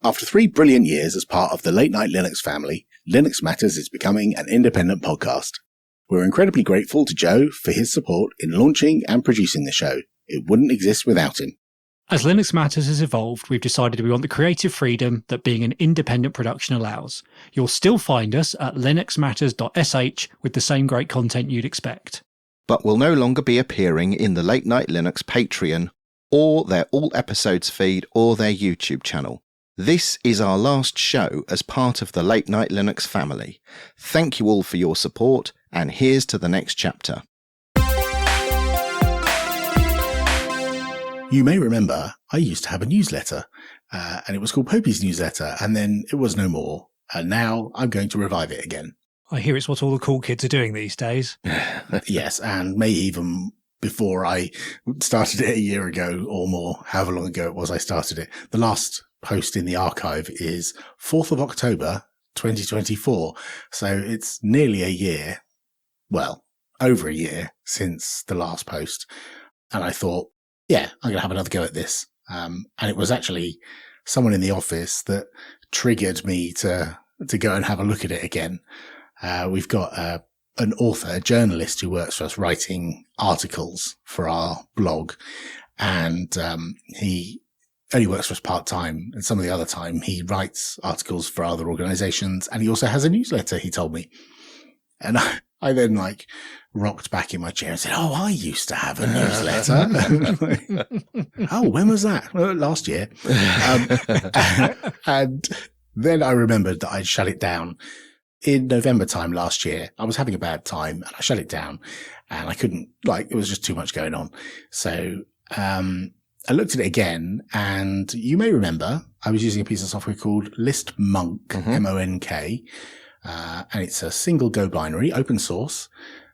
After 3 brilliant years as part of the Late Night Linux family, Linux Matters is becoming an independent podcast. We're incredibly grateful to Joe for his support in launching and producing the show. It wouldn't exist without him. As Linux Matters has evolved, we've decided we want the creative freedom that being an independent production allows. You'll still find us at linuxmatters.sh with the same great content you'd expect. But we'll no longer be appearing in the Late Night Linux Patreon, or their all episodes feed, or their YouTube channel. This is our last show as part of the Late Night Linux family. Thank you all for your support, and here's to the next chapter. You may remember I used to have a newsletter, and it was called Popey's Newsletter, and then it was no more, and now I'm going to revive it again. I hear it's what all the cool kids are doing these days. Yes, and maybe even before I started it a year ago or more, however long ago it was I started it. The last post in the archive is 4th of October 2024, so it's nearly a year, well, over a year since the last post, and I thought, yeah, I'm going to have another go at this. And it was actually someone in the office that triggered me to go and have a look at it again. We've got an author, a journalist who works for us writing articles for our blog. And he only works for us part-time. And some of the other time he writes articles for other organizations. And he also has a newsletter, he told me. And I then rocked back in my chair and said, oh, I used to have a newsletter. Oh, when was that? Well, last year. And then I remembered that I'd shut it down in November time last year. I was having a bad time and I shut it down and I couldn't, it was just too much going on. So, I looked at it again and you may remember I was using a piece of software called ListMonk, M-O-N-K. And it's a single Go binary, open source,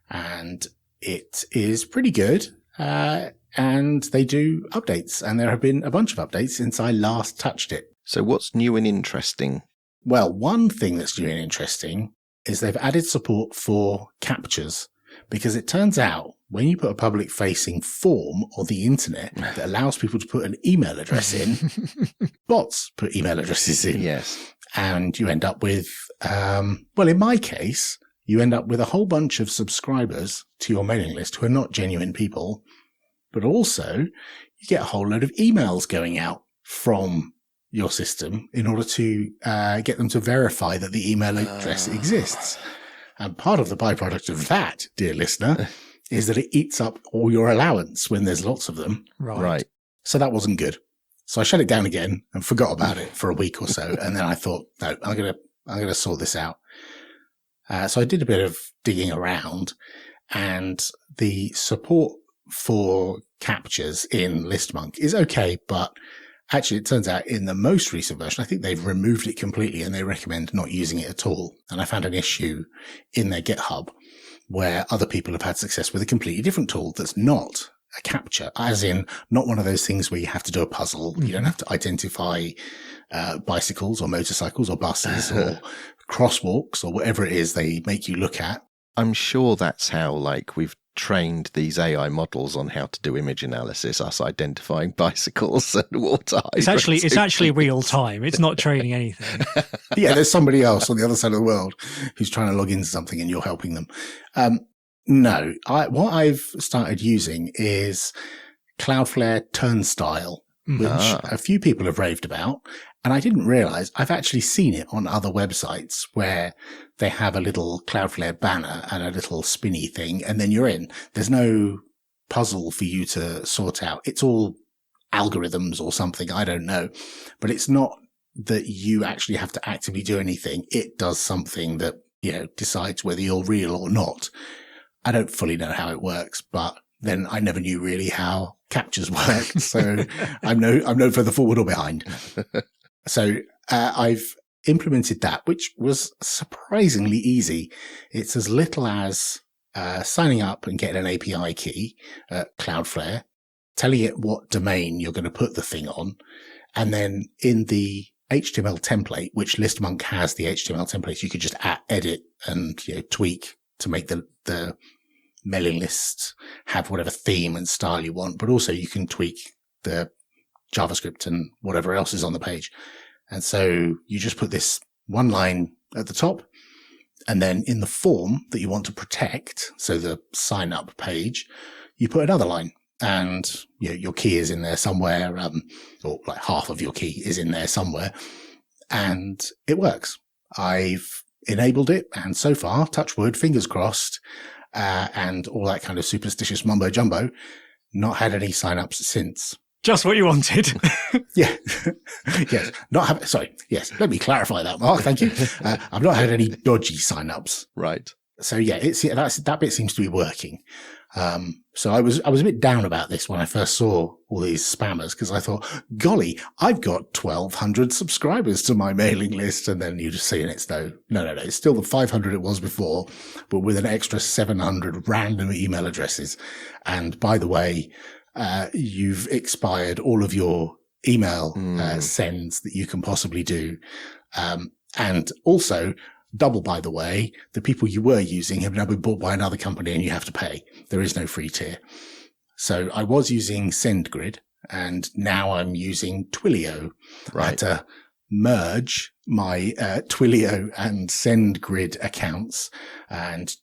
and it is pretty good. And they do updates, and there have been a bunch of updates since I last touched it. So what's new and interesting? Well, one thing that's new and interesting is they've added support for captchas, because it turns out when you put a public facing form on the internet that allows people to put an email address in, bots put email addresses in. Yes. And you end up with, well, in my case, you end up with a whole bunch of subscribers to your mailing list who are not genuine people, but also you get a whole load of emails going out from your system in order to get them to verify that the email address exists. And part of the byproduct of that, dear listener, is that it eats up all your allowance when there's lots of them. Right. So that wasn't good. So I shut it down again and forgot about it for a week or so. And then I thought, no, I'm going to sort this out. So I did a bit of digging around, and the support for captchas in ListMonk is okay. But actually it turns out in the most recent version, I think they've removed it completely and they recommend not using it at all. And I found an issue in their GitHub where other people have had success with a completely different tool that's not a captcha, as in not one of those things where you have to do a puzzle. You don't have to identify bicycles or motorcycles or buses or crosswalks or whatever it is they make you look at. I'm sure that's how, we've trained these AI models on how to do image analysis, us identifying bicycles and water hydrants. It's actually real time. It's not training anything. Yeah, there's somebody else on the other side of the world who's trying to log into something and you're helping them. No, what I've started using is Cloudflare Turnstile, which a few people have raved about. And I didn't realize I've actually seen it on other websites where they have a little Cloudflare banner and a little spinny thing, and then you're in. There's no puzzle for you to sort out. It's all algorithms or something. I don't know. But it's not that you actually have to actively do anything. It does something that, decides whether you're real or not. I don't fully know how it works, but then I never knew really how captchas work. So I'm no further forward or behind. So I've implemented that, which was surprisingly easy. It's as little as signing up and getting an API key at Cloudflare, telling it what domain you're going to put the thing on, and then in the HTML template, which ListMonk has the HTML templates, you could just edit and tweak to make the mailing list have whatever theme and style you want, but also you can tweak the JavaScript and whatever else is on the page. And so you just put this one line at the top, and then in the form that you want to protect, so the sign up page, you put another line, and your key is in there somewhere, or like half of your key is in there somewhere, and it works. I've enabled it, and so far, touch wood, fingers crossed, and all that kind of superstitious mumbo jumbo, not had any sign-ups since. Just what you wanted. Yeah. Yes. Yes. Let me clarify that, Mark. Thank you. I've not had any dodgy sign-ups. Right. So yeah, that bit seems to be working. So I was a bit down about this when I first saw all these spammers, because I thought, golly, I've got 1,200 subscribers to my mailing list. And then you just see, and it's no. It's still the 500 it was before, but with an extra 700 random email addresses. And by the way, you've expired all of your email sends that you can possibly do. And also, double, by the way, the people you were using have now been bought by another company and you have to pay. There is no free tier. So I was using SendGrid, and now I'm using Twilio. Right. I had to merge my Twilio and SendGrid accounts and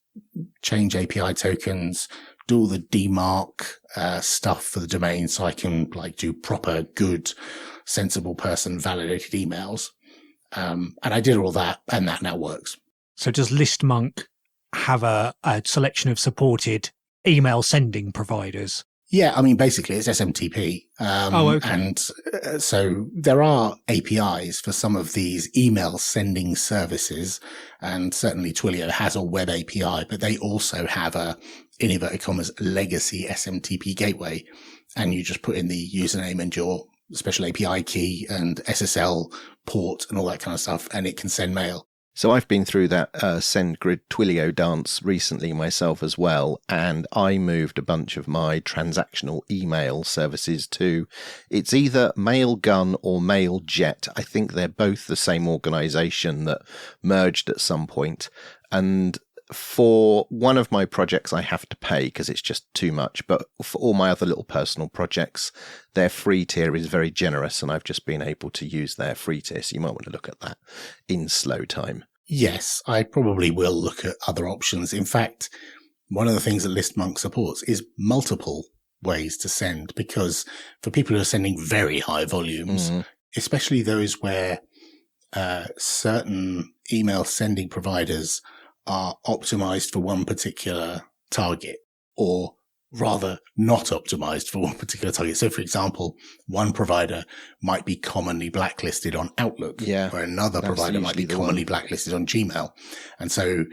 change API tokens, do all the DMARC stuff for the domain so I can do proper, good, sensible person validated emails. And I did all that, and that now works. So does ListMonk have a selection of supported email sending providers? Yeah, I mean, basically it's SMTP. Okay. And so there are APIs for some of these email sending services, and certainly Twilio has a web API, but they also have a, in inverted commas, legacy SMTP gateway. And you just put in the username and your special API key and SSL port and all that kind of stuff, and it can send mail. So I've been through that SendGrid Twilio dance recently myself as well, and I moved a bunch of my transactional email services to, it's either Mailgun or MailJet. I think they're both the same organization that merged at some point. And for one of my projects, I have to pay because it's just too much. But for all my other little personal projects, their free tier is very generous, and I've just been able to use their free tier. So you might want to look at that in slow time. Yes, I probably will look at other options. In fact, one of the things that ListMonk supports is multiple ways to send, because for people who are sending very high volumes, especially those where certain email sending providers are optimized for one particular target, or rather not optimized for one particular target. So, for example, one provider might be commonly blacklisted on Outlook, where another provider might be commonly blacklisted on Gmail. And so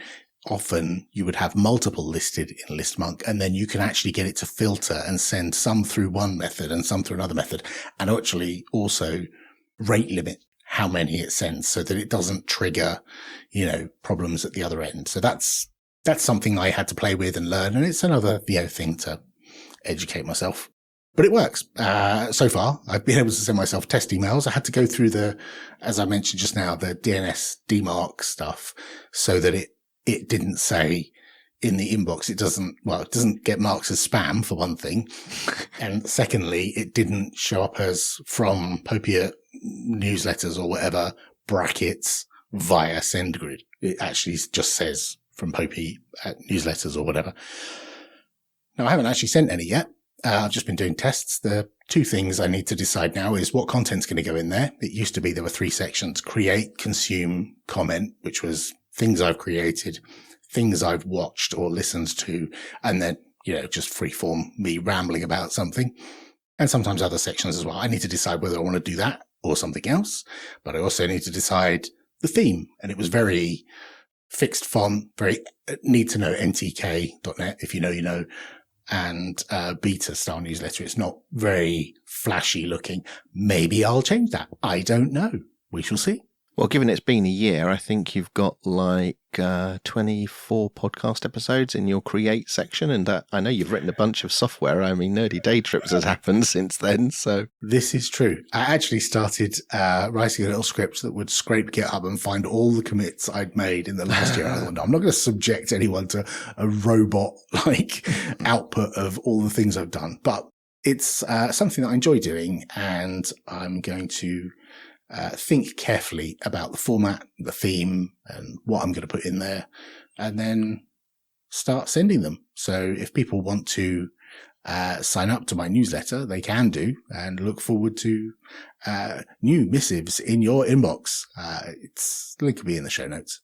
often you would have multiple listed in ListMonk, and then you can actually get it to filter and send some through one method and some through another method, and actually also rate limit how many it sends so that it doesn't trigger, problems at the other end. So that's something I had to play with and learn. And it's another, thing to educate myself, but it works. So far I've been able to send myself test emails. I had to go through as I mentioned just now, the DNS DMARC stuff so that it didn't say in the inbox, it doesn't get marked as spam for one thing. And secondly, it didn't show up as from Popia newsletters or whatever, brackets via SendGrid. It actually just says from Popey newsletters or whatever. Now, I haven't actually sent any yet. I've just been doing tests. The two things I need to decide now is what content's going to go in there. It used to be there were 3 sections: create, consume, comment, which was things I've created, things I've watched or listened to, and then, just freeform me rambling about something. And sometimes other sections as well. I need to decide whether I want to do that or something else, but I also need to decide the theme. And it was very fixed font, very need to know ntk.net, if you know, you know, and beta style newsletter. It's not very flashy looking. Maybe I'll change that. I don't know. We shall see. Well, given it's been a year, I think you've got 24 podcast episodes in your create section. And I know you've written a bunch of software. I mean, Nerdy Day Trips has happened since then. So this is true. I actually started writing a little script that would scrape GitHub and find all the commits I'd made in the last year. I thought, no, I'm not going to subject anyone to a robot output of all the things I've done. But it's something that I enjoy doing, and I'm going to think carefully about the format, the theme, and what I'm going to put in there, and then start sending them. So if people want to sign up to my newsletter, they can do, and look forward to new missives in your inbox. The link will be in the show notes.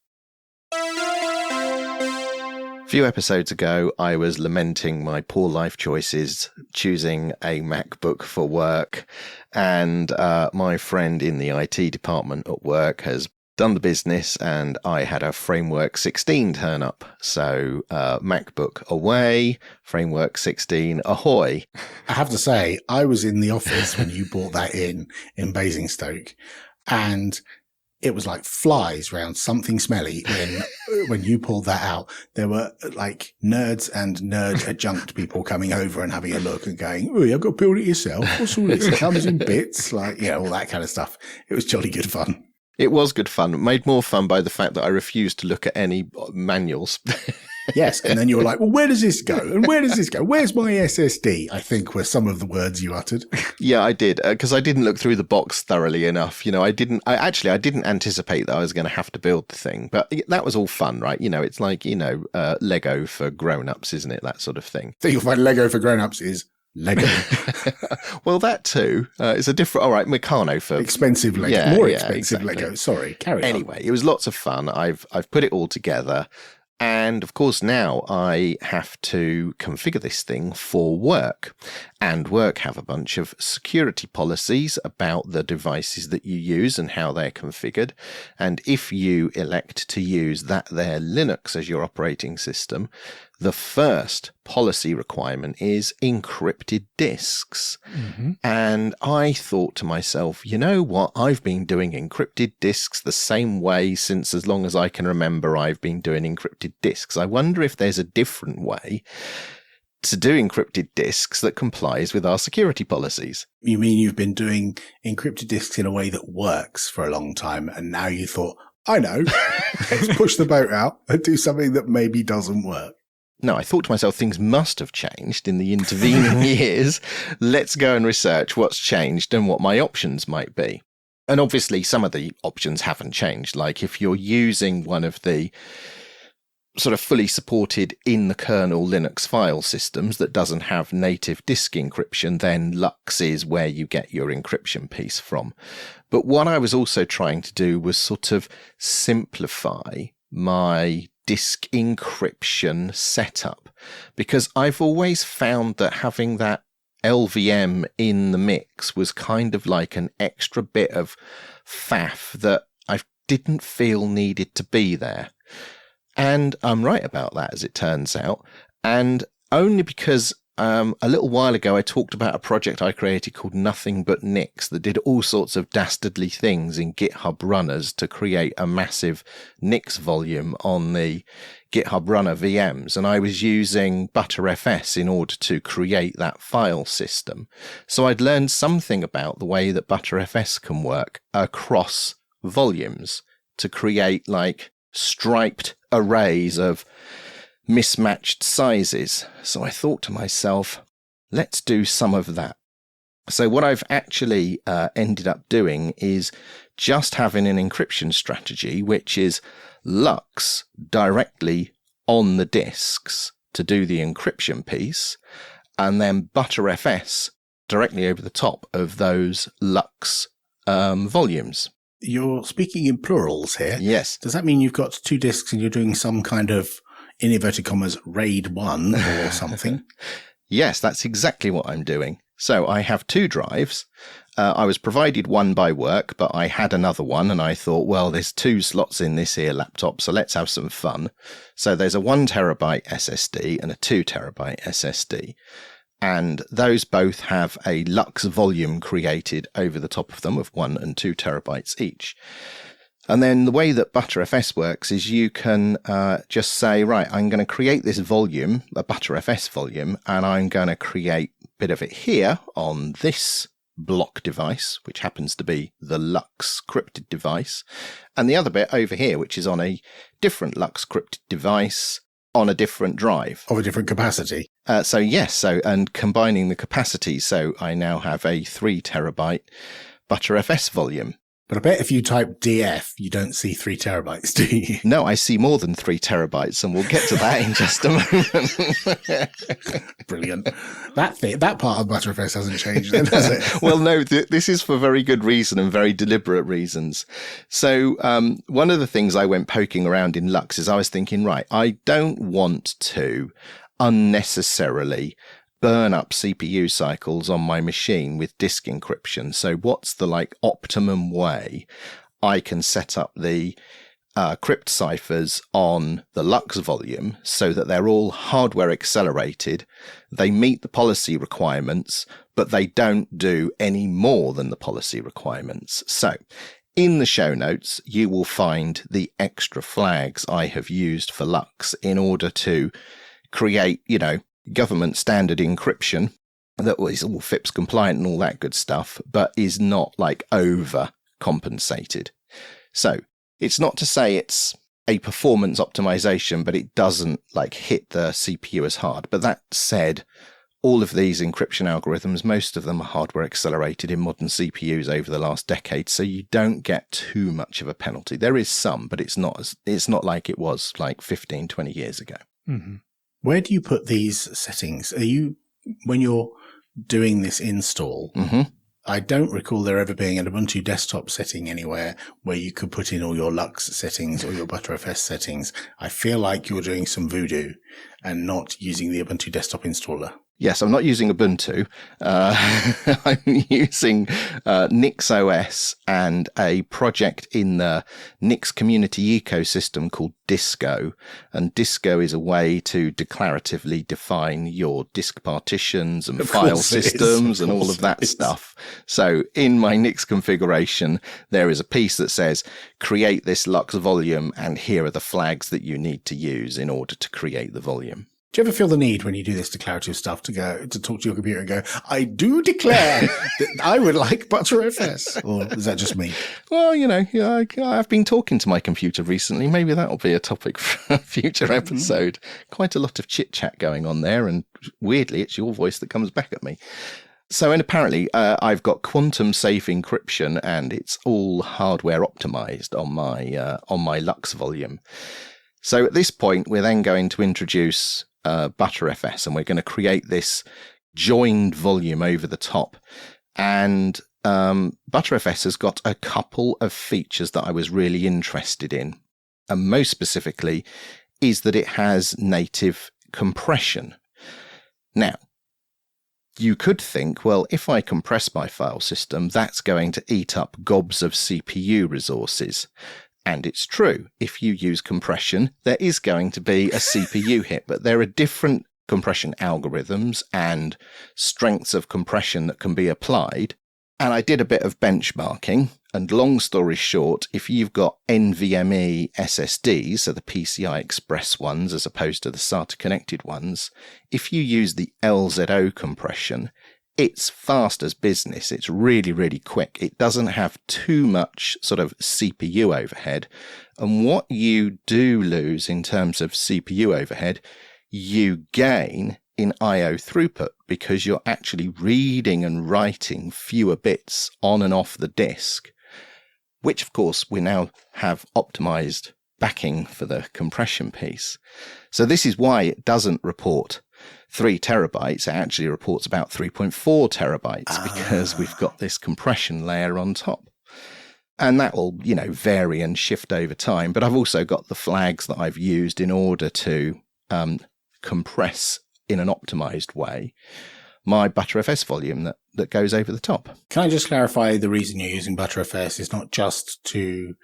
A few episodes ago, I was lamenting my poor life choices, choosing a MacBook for work, and my friend in the IT department at work has done the business, and I had a Framework 16 turn up. So MacBook away, Framework 16 ahoy. I have to say, I was in the office when you brought that in Basingstoke, and it was like flies round something smelly when you pulled that out. There were like nerds and nerd adjunct people coming over and having a look and going, "Oh, you've got to build it yourself. What's all this? It comes in bits," like, all that kind of stuff. It was jolly good fun. It was good fun. Made more fun by the fact that I refused to look at any manuals. Yes, and then you were like, well, where does this go? And where does this go? Where's my SSD? I think were some of the words you uttered. Yeah, I did, because I didn't look through the box thoroughly enough. I didn't anticipate that I was going to have to build the thing, but that was all fun, right? It's like, Lego for grown-ups, isn't it? That sort of thing. So you'll find Lego for grown-ups is Lego. Well, that too. It's a different, all right, Meccano for expensive Lego, yeah, more yeah, expensive exactly. Lego. Sorry, carry on. Anyway, it was lots of fun. I've put it all together. And of course, now I have to configure this thing for work. And work have a bunch of security policies about the devices that you use and how they're configured. And if you elect to use their Linux as your operating system, the first policy requirement is encrypted disks. Mm-hmm. And I thought to myself, you know what? I've been doing encrypted disks the same way since as long as I can remember I've been doing encrypted disks. I wonder if there's a different way to do encrypted disks that complies with our security policies. You mean you've been doing encrypted disks in a way that works for a long time, and now you thought, I know, let's push the boat out and do something that maybe doesn't work? No, I thought to myself, things must have changed in the intervening years. Let's go and research what's changed and what my options might be. And obviously, some of the options haven't changed. Like if you're using one of the sort of fully supported in the kernel Linux file systems that doesn't have native disk encryption, then Lux is where you get your encryption piece from. But what I was also trying to do was sort of simplify my disk encryption setup, because I've always found that having that LVM in the mix was kind of like an extra bit of faff that I didn't feel needed to be there. And I'm right about that, as it turns out. And only because a little while ago I talked about a project I created called Nothing But Nix that did all sorts of dastardly things in GitHub runners to create a massive Nix volume on the GitHub runner VMs. And I was using ButterFS in order to create that file system. So I'd learned something about the way that ButterFS can work across volumes to create like striped arrays of mismatched sizes. So I thought to myself, let's do some of that. So what I've actually ended up doing is just having an encryption strategy, which is Lux directly on the disks to do the encryption piece, and then ButterFS directly over the top of those Lux volumes. You're speaking in plurals here. Yes. Does that mean you've got two disks and you're doing some kind of, in inverted commas, RAID 1 or something? Yes, that's exactly what I'm doing. So I have two drives. I was provided one by work, but I had another one, and I thought, well, there's two slots in this here laptop, so let's have some fun. So there's a 1 terabyte SSD and a 2 terabyte SSD. And those both have a Lux volume created over the top of them of 1 and 2 terabytes each. And then the way that ButterFS works is you can just say, right, I'm going to create this volume, a ButterFS volume, and I'm going to create a bit of it here on this block device, which happens to be the Lux scripted device, and the other bit over here, which is on a different Lux scripted device on a different drive. Of a different capacity. And combining the capacity, so I now have a 3 terabyte ButterFS volume. But I bet if you type DF, you don't see 3 terabytes, do you? No, I see more than 3 terabytes, and we'll get to that in just a moment. Brilliant. That part of ButterFS hasn't changed then, has it? Well, no, this is for very good reason and very deliberate reasons. So one of the things I went poking around in Lux is I was thinking, right, I don't want to unnecessarily burn up CPU cycles on my machine with disk encryption. So what's the optimum way I can set up the crypt ciphers on the Lux volume so that they're all hardware accelerated, they meet the policy requirements, but they don't do any more than the policy requirements. So in the show notes, you will find the extra flags I have used for Lux in order to create, government standard encryption that is all FIPS compliant and all that good stuff, but is not over compensated. So it's not to say it's a performance optimization, but it doesn't hit the CPU as hard. But that said, all of these encryption algorithms, most of them are hardware accelerated in modern CPUs over the last decade, so you don't get too much of a penalty. There is some, but it's not like it was 15, 20 years ago. Mm-hmm. Where do you put these settings? When you're doing this install, mm-hmm. I don't recall there ever being an Ubuntu desktop setting anywhere where you could put in all your Lux settings or your ButterFS settings. I feel like you're doing some voodoo and not using the Ubuntu desktop installer. Yes, I'm not using Ubuntu. I'm using NixOS and a project in the Nix community ecosystem called Disco. And Disco is a way to declaratively define your disk partitions and file systems and all of that stuff. So in my Nix configuration, there is a piece that says, create this Lux volume, and here are the flags that you need to use in order to create the volume. Do you ever feel the need when you do this declarative stuff to talk to your computer and go, I do declare that I would like ButterFS? Or is that just me? Well, I've been talking to my computer recently. Maybe that'll be a topic for a future episode. Quite a lot of chit chat going on there. And weirdly, it's your voice that comes back at me. So, and apparently I've got quantum safe encryption and it's all hardware optimized on my Lux volume. So at this point, we're then going to introduce ButterFS, and we're going to create this joined volume over the top. And ButterFS has got a couple of features that I was really interested in. And most specifically is that it has native compression. Now, you could think, well, if I compress my file system, that's going to eat up gobs of CPU resources. And it's true. If you use compression, there is going to be a CPU hit, but there are different compression algorithms and strengths of compression that can be applied. And I did a bit of benchmarking, and long story short, if you've got NVMe SSDs, so the PCI Express ones as opposed to the SATA connected ones, if you use the LZO compression, it's fast as business. It's really, really quick. It doesn't have too much sort of CPU overhead. And what you do lose in terms of CPU overhead, you gain in I/O throughput because you're actually reading and writing fewer bits on and off the disk, which of course we now have optimized backing for the compression piece. So this is why it doesn't report 3 terabytes. It actually reports about 3.4 terabytes because we've got this compression layer on top. And that will, vary and shift over time. But I've also got the flags that I've used in order to compress in an optimized way my ButterFS volume that goes over the top. Can I just clarify the reason you're using ButterFS is not just to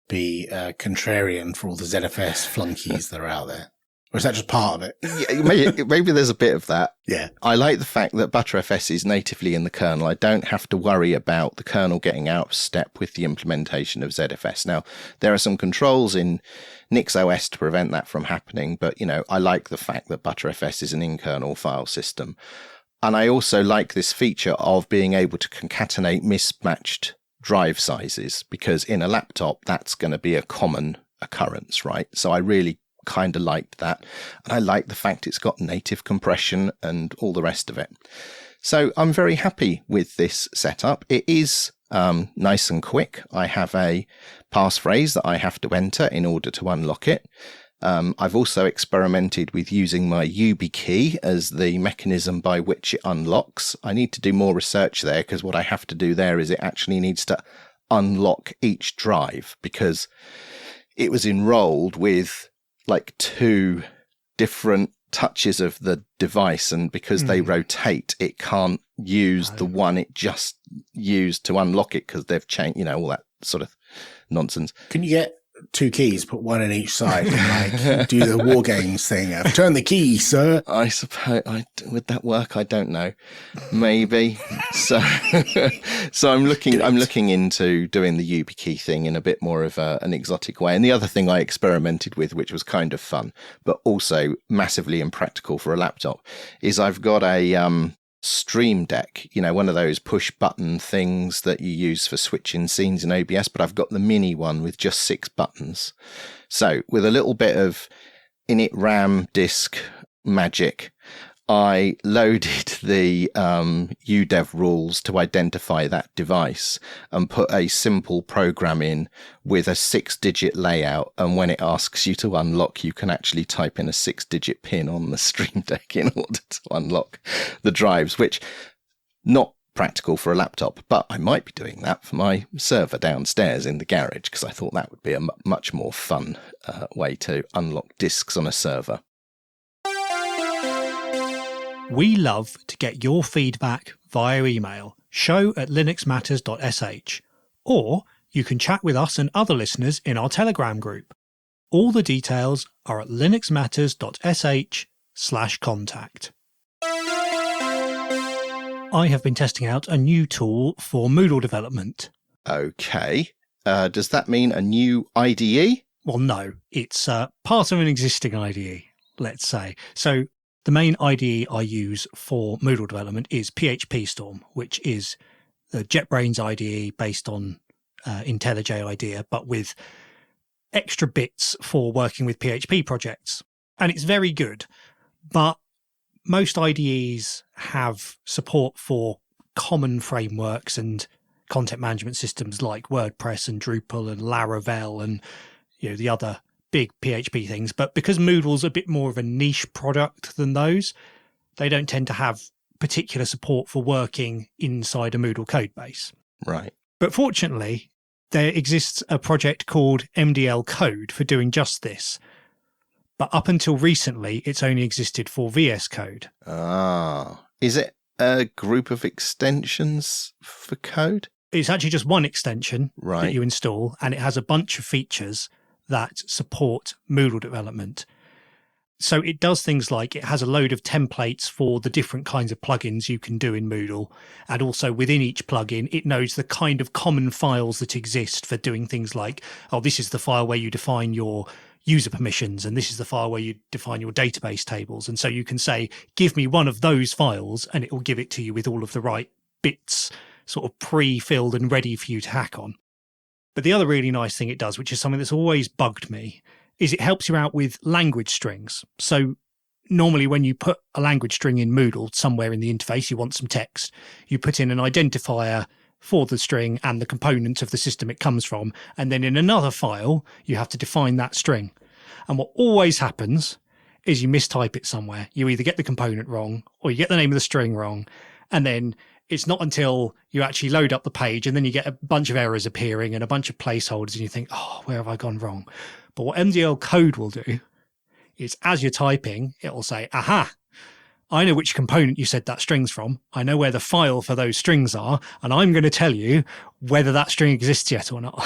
be contrarian for all the ZFS flunkies that are out there? Or is that just part of it? Yeah, maybe there's a bit of that. Yeah. I like the fact that ButterFS is natively in the kernel. I don't have to worry about the kernel getting out of step with the implementation of ZFS. Now, there are some controls in NixOS to prevent that from happening, but, I like the fact that ButterFS is an in-kernel file system. And I also like this feature of being able to concatenate mismatched drive sizes, because in a laptop, that's going to be a common occurrence, right? So I really kind of liked that. And I like the fact it's got native compression and all the rest of it. So I'm very happy with this setup. It is nice and quick. I have a passphrase that I have to enter in order to unlock it. I've also experimented with using my YubiKey as the mechanism by which it unlocks. I need to do more research there, because what I have to do there is it actually needs to unlock each drive, because it was enrolled with like 2 different touches of the device, and because they rotate, it can't use the one it just used to unlock it, because they've changed, all that sort of nonsense. Can you get 2 keys, put one in each side, and like do the war games thing of turn the key, sir? I suppose, would that work? I don't know. Maybe. So I'm looking into doing the YubiKey thing in a bit more of an exotic way. And the other thing I experimented with, which was kind of fun, but also massively impractical for a laptop, is I've got a Stream Deck, one of those push button things that you use for switching scenes in OBS, but I've got the mini one with just 6 buttons. So with a little bit of init RAM disk magic, I loaded the UDEV rules to identify that device and put a simple program in with a 6-digit layout. And when it asks you to unlock, you can actually type in a 6-digit pin on the Stream Deck in order to unlock the drives, which not practical for a laptop, but I might be doing that for my server downstairs in the garage, because I thought that would be a much more fun way to unlock disks on a server. We love to get your feedback via email, show@linuxmatters.sh, or you can chat with us and other listeners in our Telegram group. All the details are at linuxmatters.sh/contact. I have been testing out a new tool for Moodle development. Okay. Does that mean a new IDE? Well, no, it's part of an existing IDE, let's say. So the main IDE I use for Moodle development is PHP Storm, which is the JetBrains IDE based on IntelliJ IDEA, but with extra bits for working with PHP projects. And it's very good, but most IDEs have support for common frameworks and content management systems like WordPress and Drupal and Laravel and the other big PHP things, but because Moodle's a bit more of a niche product than those, they don't tend to have particular support for working inside a Moodle code base. Right. But fortunately, there exists a project called MDL Code for doing just this. But up until recently, it's only existed for VS Code. Ah. Is it a group of extensions for code? It's actually just one extension Right. that you install, and it has a bunch of features that support Moodle development. So it does things like it has a load of templates for the different kinds of plugins you can do in Moodle. And also within each plugin, it knows the kind of common files that exist for doing things like, this is the file where you define your user permissions, and this is the file where you define your database tables. And so you can say, give me one of those files, and it will give it to you with all of the right bits sort of pre-filled and ready for you to hack on. But the other really nice thing it does, which is something that's always bugged me, is it helps you out with language strings. So normally when you put a language string in Moodle somewhere in the interface, you want some text, you put in an identifier for the string and the component of the system it comes from. And then in another file, you have to define that string. And what always happens is you mistype it somewhere. You either get the component wrong or you get the name of the string wrong. And then it's not until you actually load up the page and then you get a bunch of errors appearing and a bunch of placeholders and you think, where have I gone wrong? But what MDL Code will do is as you're typing, it will say, aha, I know which component you said that string's from. I know where the file for those strings are, and I'm going to tell you whether that string exists yet or not.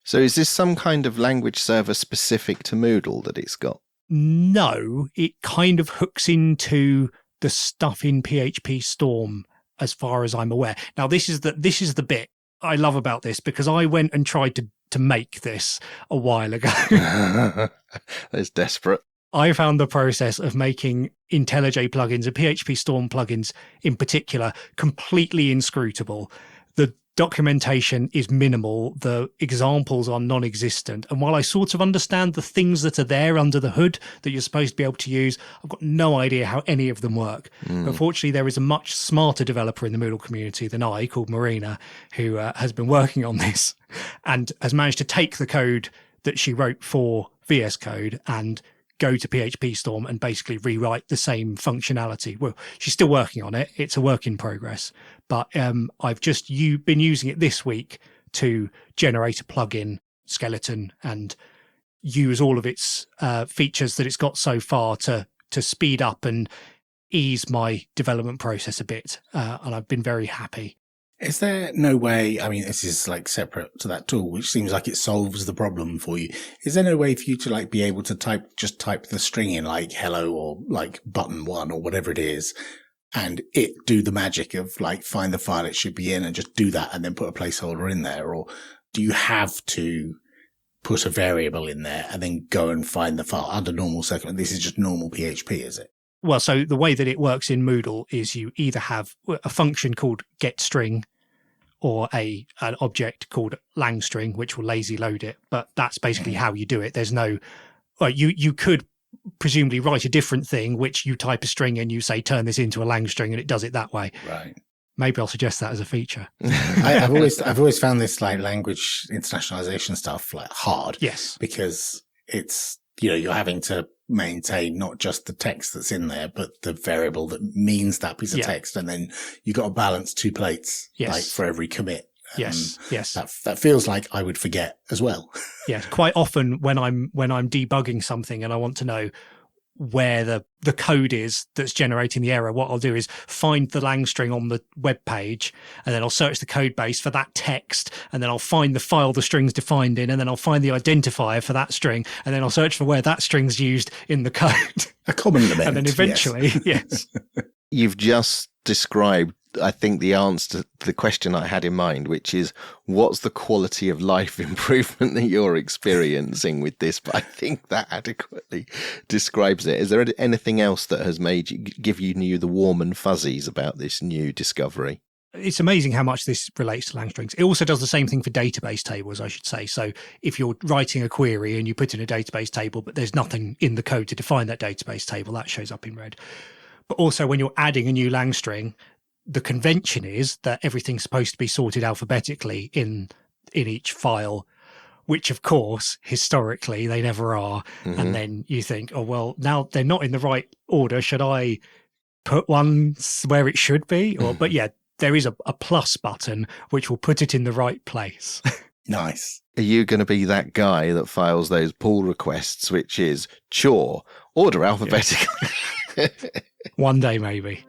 So is this some kind of language server specific to Moodle that it's got? No, it kind of hooks into the stuff in PHP Storm as far as I'm aware. Now, this is the bit I love about this, because I went and tried to make this a while ago. That's desperate. I found the process of making IntelliJ plugins and PHP Storm plugins in particular completely inscrutable. The documentation is minimal. The examples are non-existent. And while I sort of understand the things that are there under the hood that you're supposed to be able to use, I've got no idea how any of them work. Unfortunately, there is a much smarter developer in the Moodle community than I, called Marina, who has been working on this and has managed to take the code that she wrote for VS Code and go to PHP Storm and basically rewrite the same functionality. Well, she's still working on it. It's a work in progress. But I've just been using it this week to generate a plugin skeleton and use all of its features that it's got so far to speed up and ease my development process a bit. And I've been very happy. Is there no way, I mean, this is like separate to that tool, which seems like it solves the problem for you. Is there no way for you to like be able to type the string in like hello or like button 1 or whatever it is, and it do the magic of like find the file it should be in and just do that and then put a placeholder in there? Or do you have to put a variable in there and then go and find the file under normal circumstances? This is just normal PHP, is it? Well, so the way that it works in Moodle is you either have a function called getString or an object called langString, which will lazy load it. But that's basically how you do it. There's no, well, you could presumably write a different thing, which you type a string and you say, turn this into a langString, and it does it that way. Right. Maybe I'll suggest that as a feature. I've always found this like language internationalization stuff like hard. Yes. Because it's, you're having to maintain not just the text that's in there, but the variable that means that piece of text. And then you've got to balance 2 plates like for every commit. Yes. That feels like I would forget as well. Yeah. Quite often when I'm debugging something and I want to know where the code is that's generating the error, what I'll do is find the langString on the web page, and then I'll search the code base for that text, and then I'll find the file the string's defined in, and then I'll find the identifier for that string, and then I'll search for where that string's used in the code. A common element. And then eventually, yes. You've just described, I think, the answer to the question I had in mind, which is what's the quality of life improvement that you're experiencing with this? But I think that adequately describes it. Is there anything else that has made you give you the warm and fuzzies about this new discovery? It's amazing how much this relates to langstrings. It also does the same thing for database tables, I should say. So if you're writing a query and you put in a database table, but there's nothing in the code to define that database table, that shows up in red. But also when you're adding a new langstring, the convention is that everything's supposed to be sorted alphabetically in each file, which of course, historically, they never are. Mm-hmm. And then you think, oh, well, now they're not in the right order. Should I put one where it should be? Or, but yeah, there is a plus button, which will put it in the right place. Nice. Are you going to be that guy that files those pull requests, which is chore, order alphabetically? One day, maybe.